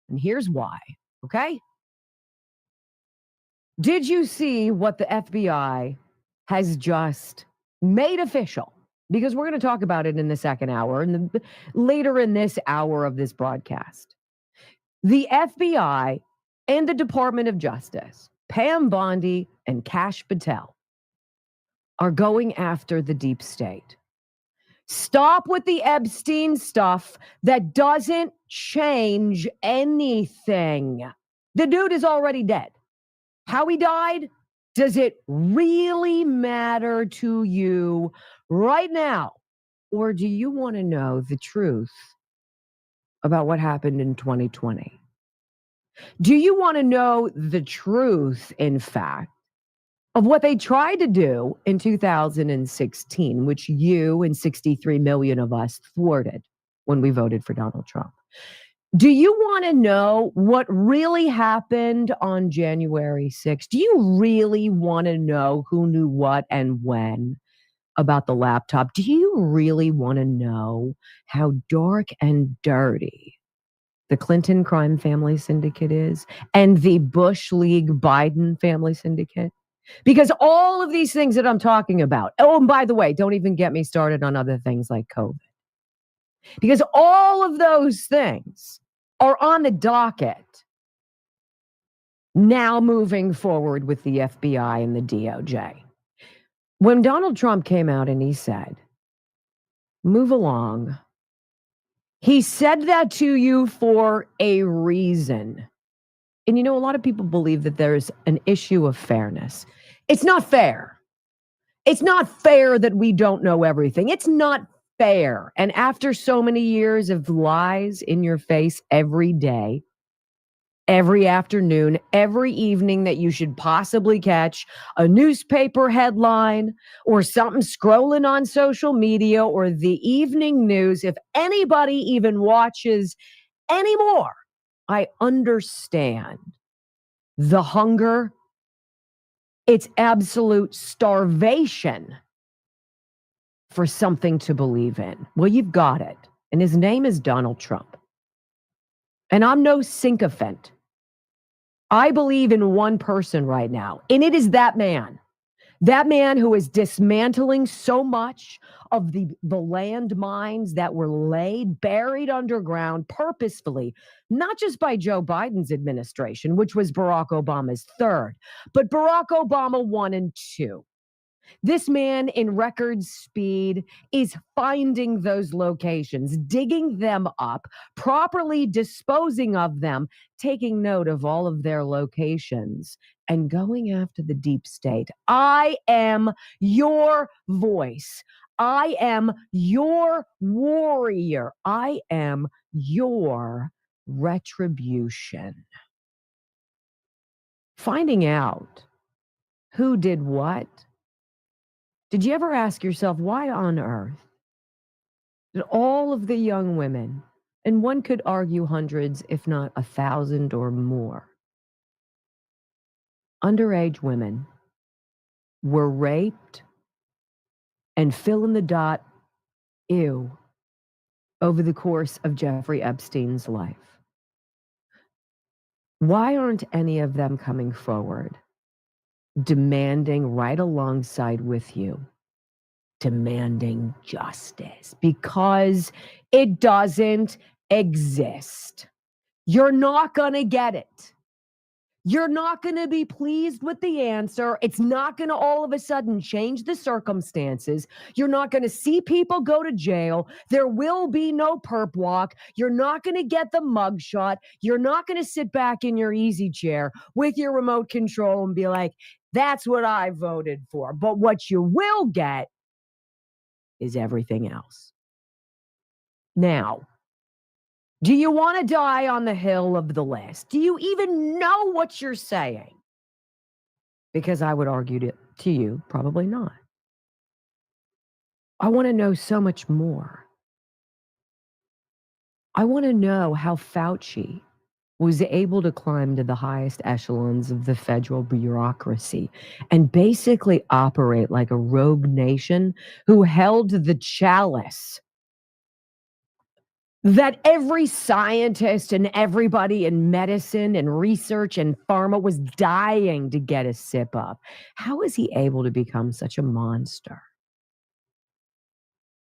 And here's why, okay? Did you see what the FBI has just made official? Because we're going to talk about it in the second hour and later in this hour of this broadcast. The FBI and the Department of Justice, Pam Bondi and Kash Patel, are going after the deep state. Stop with the Epstein stuff that doesn't change anything. The dude is already dead. How he died? Does it really matter to you right now? Or do you want to know the truth about what happened in 2020? Do you want to know the truth, in fact, of what they tried to do in 2016, which you and 63 million of us thwarted when we voted for Donald Trump? Do you want to know what really happened on January 6th? Do you really want to know who knew what and when about the laptop? Do you really want to know how dark and dirty the Clinton crime family syndicate is and the Bush League Biden family syndicate? Because all of these things that I'm talking about, oh, and by the way, don't even get me started on other things like COVID. Because all of those things are on the docket now moving forward with the FBI and the DOJ. When Donald Trump came out and he said, move along, he said that to you for a reason. And you know, a lot of people believe that there's an issue of fairness. It's not fair. It's not fair that we don't know everything. It's not fair. And after so many years of lies in your face every day, every afternoon, every evening that you should possibly catch a newspaper headline or something scrolling on social media or the evening news, if anybody even watches anymore, I understand the hunger. It's absolute starvation for something to believe in. Well, you've got it. And his name is Donald Trump. And I'm no sycophant. I believe in one person right now, and it is that man. That man who is dismantling so much of the landmines that were buried underground purposefully, not just by Joe Biden's administration, which was Barack Obama's third, but Barack Obama 1 and 2. This man in record speed is finding those locations, digging them up, properly disposing of them, taking note of all of their locations, and going after the deep state. I am your voice. I am your warrior. I am your retribution. Finding out who did what. Did you ever ask yourself, why on earth did all of the young women, and one could argue hundreds, if not 1,000 or more, underage women were raped and fill in the dot, ew, over the course of Jeffrey Epstein's life? Why aren't any of them coming forward, demanding right alongside with you, demanding justice? Because it doesn't exist. You're not going to get it. You're not going to be pleased with the answer. It's not going to all of a sudden change the circumstances. You're not going to see people go to jail. There will be no perp walk. You're not going to get the mugshot. You're not going to sit back in your easy chair with your remote control and be like, that's what I voted for. But what you will get is everything else. Now, do you want to die on the hill of the list? Do you even know what you're saying? Because I would argue to you, probably not. I want to know so much more. I want to know how Fauci was able to climb to the highest echelons of the federal bureaucracy and basically operate like a rogue nation who held the chalice that every scientist and everybody in medicine and research and pharma was dying to get a sip of. How is he able to become such a monster?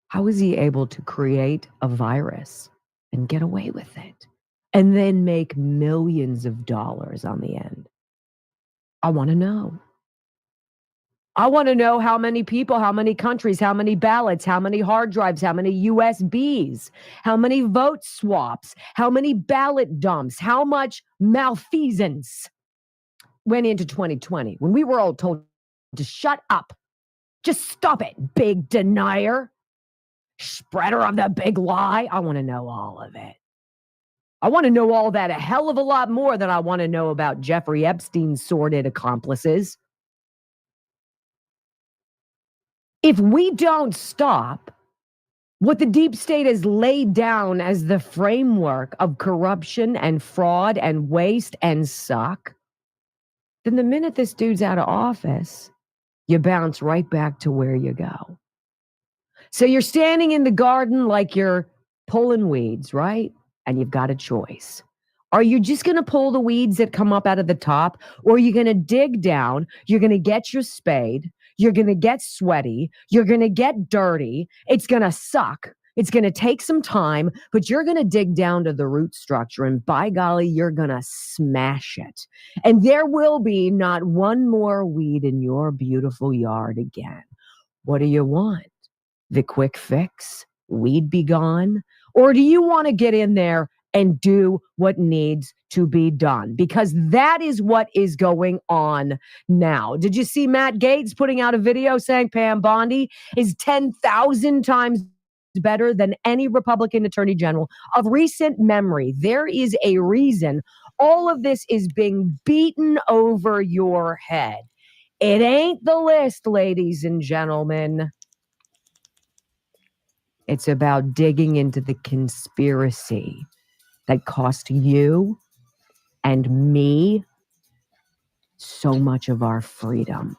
How is he able to create a virus and get away with it and then make millions of dollars on the end? I want to know. I want to know how many people, how many countries, how many ballots, how many hard drives, how many USBs, how many vote swaps, how many ballot dumps, how much malfeasance went into 2020 when we were all told to shut up. Just stop it, big denier, spreader of the big lie. I want to know all of it. I want to know all that, a hell of a lot more than I want to know about Jeffrey Epstein's sordid accomplices. If we don't stop what the deep state has laid down as the framework of corruption and fraud and waste and suck, then the minute this dude's out of office, you bounce right back to where you go. So you're standing in the garden like you're pulling weeds, right? And you've got a choice. Are you just going to pull the weeds that come up out of the top, or are you going to dig down? You're going to get your spade. You're going to get sweaty. You're going to get dirty. It's going to suck. It's going to take some time, but you're going to dig down to the root structure, and by golly, you're going to smash it. And there will be not one more weed in your beautiful yard again. What do you want? The quick fix? Weed be gone? Or do you want to get in there and do what needs to be done? Because that is what is going on now. Did you see Matt Gaetz putting out a video saying Pam Bondi is 10,000 times better than any Republican attorney general of recent memory? There is a reason all of this is being beaten over your head. It ain't the list, ladies and gentlemen. It's about digging into the conspiracy that cost you and me so much of our freedom.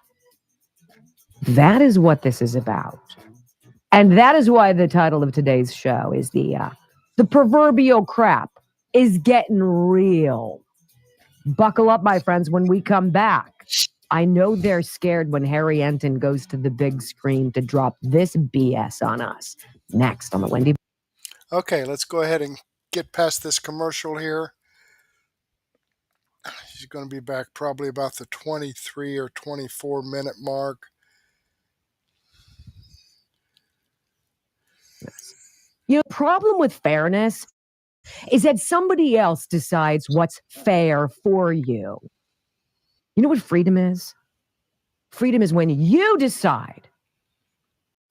That is what this is about. And that is why the title of today's show is the proverbial crap is getting real. Buckle up, my friends, when we come back. I know they're scared when Harry Enton goes to the big screen to drop this BS on us. Next on the Wendy. Okay, let's go ahead and get past this commercial here. She's going to be back probably about the 23 or 24 minute mark. You know, the problem with fairness is that somebody else decides what's fair for you. You know what freedom is? Freedom is when you decide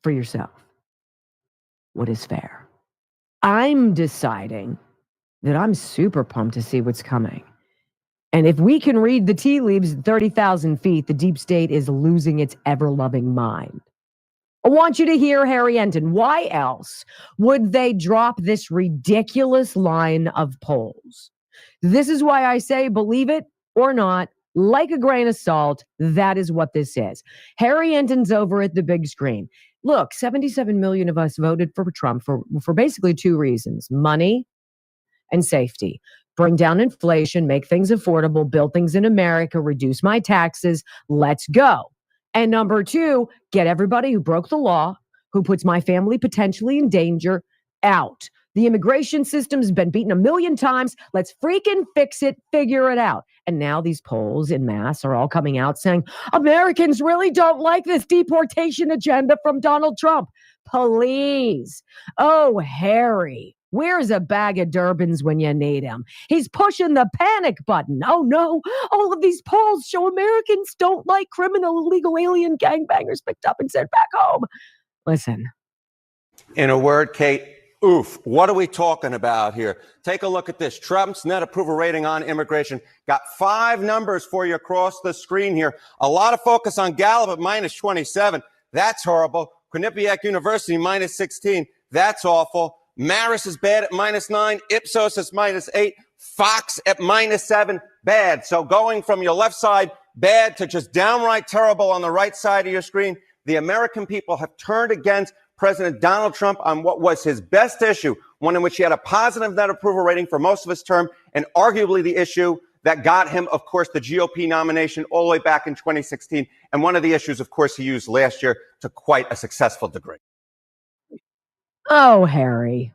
for yourself what is fair. I'm deciding that I'm super pumped to see what's coming. And if we can read the tea leaves at 30,000 feet, the deep state is losing its ever-loving mind. I want you to hear Harry Enton. Why else would they drop this ridiculous line of polls? This is why I say, believe it or not, like a grain of salt, that is what this is. Harry Enton's over at the big screen. Look, 77 million of us voted for Trump for basically two reasons: money and safety. Bring down inflation, make things affordable, build things in America, reduce my taxes. Let's go. And number two, get everybody who broke the law, who puts my family potentially in danger, out. The immigration system's been beaten a million times. Let's freaking fix it, figure it out. And now these polls en masse are all coming out saying, Americans really don't like this deportation agenda from Donald Trump. Please. Oh, Harry, where's a bag of Durbans when you need him? He's pushing the panic button. Oh, no. All of these polls show Americans don't like criminal, illegal alien gangbangers picked up and sent back home. Listen. In a word, Kate, Oof, what are we talking about here? Take a look at this. Trump's net approval rating on immigration. Got 5 numbers for you across the screen here. A lot of focus on Gallup at minus 27. That's horrible. Quinnipiac University, minus 16. That's awful. Marist is bad at minus 9. Ipsos is minus 8. Fox at minus 7. Bad. So going from your left side, bad, to just downright terrible on the right side of your screen, the American people have turned against President Donald Trump on what was his best issue, one in which he had a positive net approval rating for most of his term, and arguably the issue that got him, of course, the GOP nomination all the way back in 2016. And one of the issues, of course, he used last year to quite a successful degree. Oh, Harry.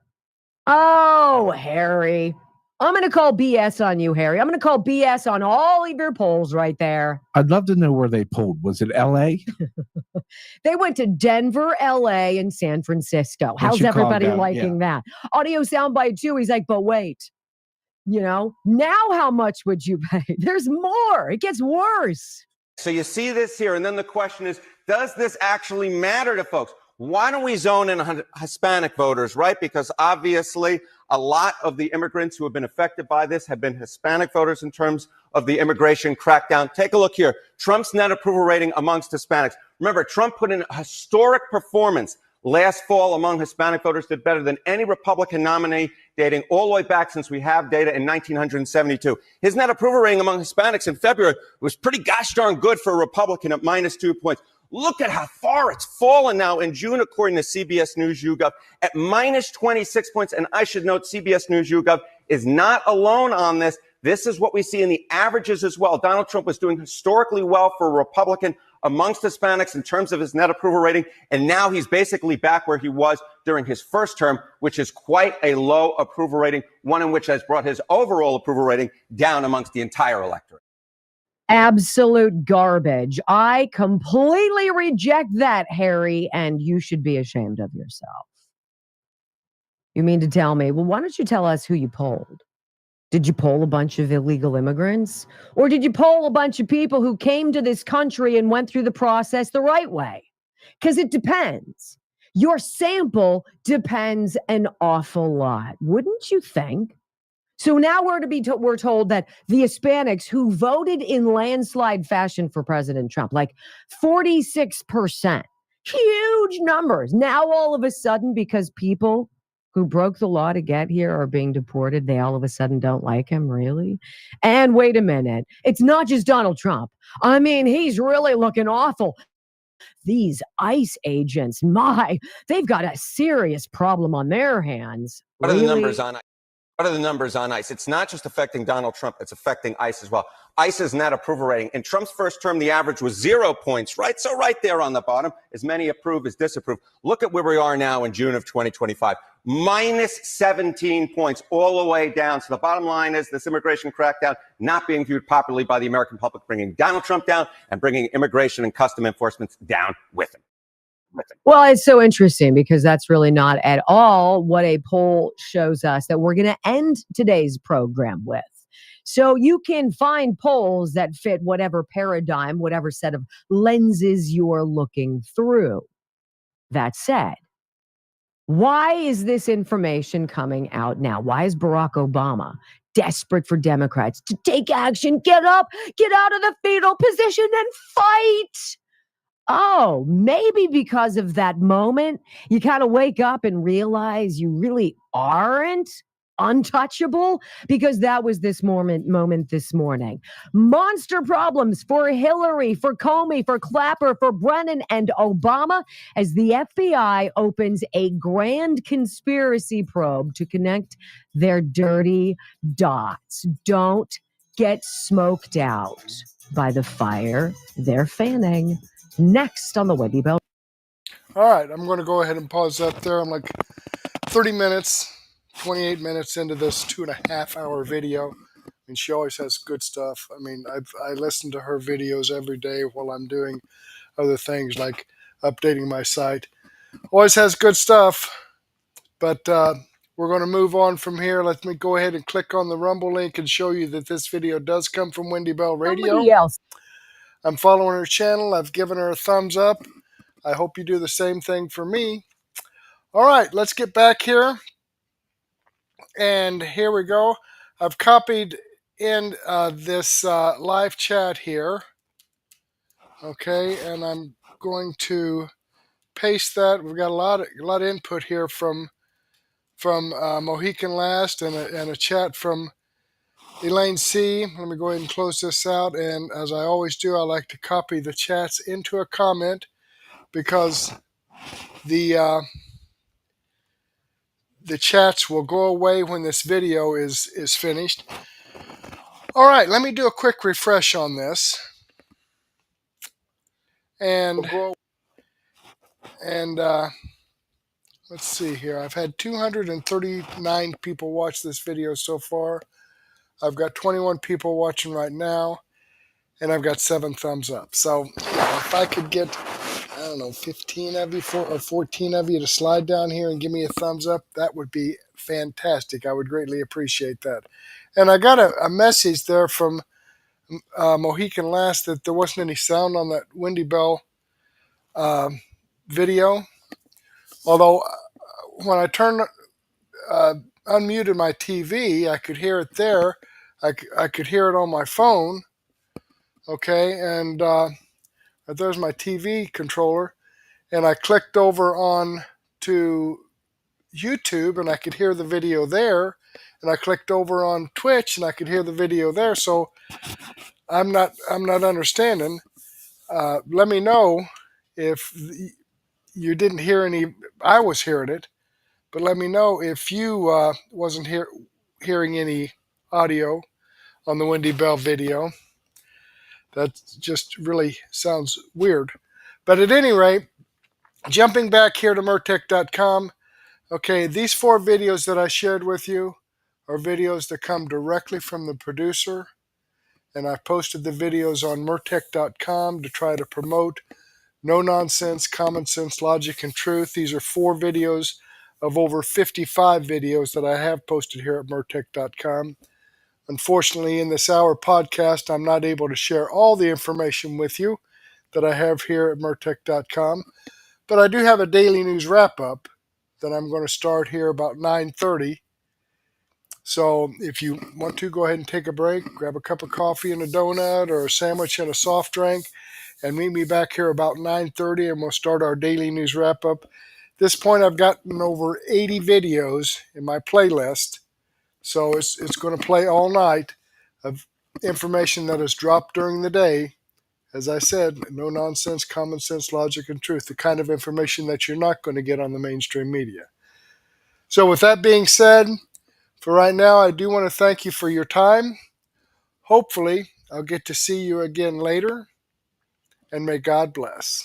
Oh, Harry. I'm going to call BS on you, Harry. I'm going to call BS on all of your polls right there. I'd love to know where they polled. Was it LA? They went to Denver, LA, and San Francisco. How's everybody liking that? Audio soundbite too. He's like, but wait, now how much would you pay? There's more. It gets worse. So you see this here, and then the question is, does this actually matter to folks? Why don't we zone in Hispanic voters, right? Because obviously a lot of the immigrants who have been affected by this have been Hispanic voters in terms of the immigration crackdown. Take a look here. Trump's net approval rating amongst Hispanics. Remember, Trump put in a historic performance last fall among Hispanic voters, did better than any Republican nominee dating all the way back since we have data in 1972. His net approval rating among Hispanics in February was pretty gosh darn good for a Republican at minus 2 points. Look at how far it's fallen now in June, according to CBS News YouGov, at minus 26 points. And I should note, CBS News YouGov is not alone on this. This is what we see in the averages as well. Donald Trump was doing historically well for a Republican amongst Hispanics in terms of his net approval rating. And now he's basically back where he was during his first term, which is quite a low approval rating, one in which has brought his overall approval rating down amongst the entire electorate. Absolute garbage. I completely reject that, Harry, and you should be ashamed of yourself. You mean to tell me, well, why don't you tell us who you polled? Did you poll a bunch of illegal immigrants? Or did you poll a bunch of people who came to this country and went through the process the right way? Because it depends. Your sample depends an awful lot, wouldn't you think? So now we're told that the Hispanics who voted in landslide fashion for President Trump, like 46%, huge numbers. Now all of a sudden, because people who broke the law to get here are being deported, they all of a sudden don't like him, really? And wait a minute, it's not just Donald Trump. I mean, he's really looking awful. These ICE agents, they've got a serious problem on their hands. What are the numbers on ICE? What are the numbers on ICE? It's not just affecting Donald Trump, it's affecting ICE as well. ICE's net approval rating. In Trump's first term, the average was 0 points, right? So right there on the bottom, as many approve as disapprove. Look at where we are now in June of 2025. Minus 17 points all the way down. So the bottom line is this immigration crackdown not being viewed popularly by the American public, bringing Donald Trump down and bringing immigration and custom enforcement down with him. Well, it's so interesting because that's really not at all what a poll shows us that we're going to end today's program with. So you can find polls that fit whatever paradigm, whatever set of lenses you're looking through. That said, why is this information coming out now? Why is Barack Obama desperate for Democrats to take action, get up, get out of the fetal position and fight? Oh, maybe because of that moment, you kind of wake up and realize you really aren't untouchable, because that was this moment this morning. Monster problems for Hillary, for Comey, for Clapper, for Brennan, and Obama as the FBI opens a grand conspiracy probe to connect their dirty dots. Don't get smoked out by the fire they're fanning. Next on the Wendy Bell. All right, I'm going to go ahead and pause that there. I'm like 30 minutes, 28 minutes into this 2.5 hour video. I mean, she always has good stuff. I mean, I listen to her videos every day while I'm doing other things like updating my site. Always has good stuff. But we're going to move on from here. Let me go ahead and click on the Rumble link and show you that this video does come from Wendy Bell Radio. Somebody else. I'm following her channel. I've given her a thumbs up. I hope you do the same thing for me. All right, let's get back here And here we go. I've copied in this live chat here. Okay, and I'm going to paste that. We've got a lot of input here from Mohican Last and a chat from Elaine C. Let me go ahead and close this out. And as I always do, I like to copy the chats into a comment because the chats will go away when this video is finished. All right, let me do a quick refresh on this. And let's see here. I've had 239 people watch this video so far. I've got 21 people watching right now, and I've got 7 thumbs up. So if I could get, 15 of you or 14 of you to slide down here and give me a thumbs up, that would be fantastic. I would greatly appreciate that. And I got a message there from Mohican Last that there wasn't any sound on that Wendy Bell video. Although when I unmuted my TV, I could hear it there. I could hear it on my phone. Okay, and there's my TV controller. And I clicked over on to YouTube and I could hear the video there. And I clicked over on Twitch and I could hear the video there. So I'm not understanding. Let me know if you didn't hear any. I was hearing it, but let me know if you wasn't hearing any audio on the Wendy Bell video. That just really sounds weird. But at any rate, jumping back here to Murtech.com, okay, these 4 videos that I shared with you are videos that come directly from the producer, and I posted the videos on Murtech.com to try to promote no nonsense, common sense, logic, and truth. These are 4 videos of over 55 videos that I have posted here at Murtech.com. Unfortunately, in this hour podcast, I'm not able to share all the information with you that I have here at Murtech.com. But I do have a daily news wrap-up that I'm going to start here about 9:30. So if you want to, go ahead and take a break, grab a cup of coffee and a donut or a sandwich and a soft drink, and meet me back here about 9:30, and we'll start our daily news wrap-up. At this point, I've gotten over 80 videos in my playlist, so it's going to play all night of information that is dropped during the day. As I said, no nonsense, common sense, logic, and truth, the kind of information that you're not going to get on the mainstream media. So with that being said, for right now, I do want to thank you for your time. Hopefully, I'll get to see you again later, and may God bless.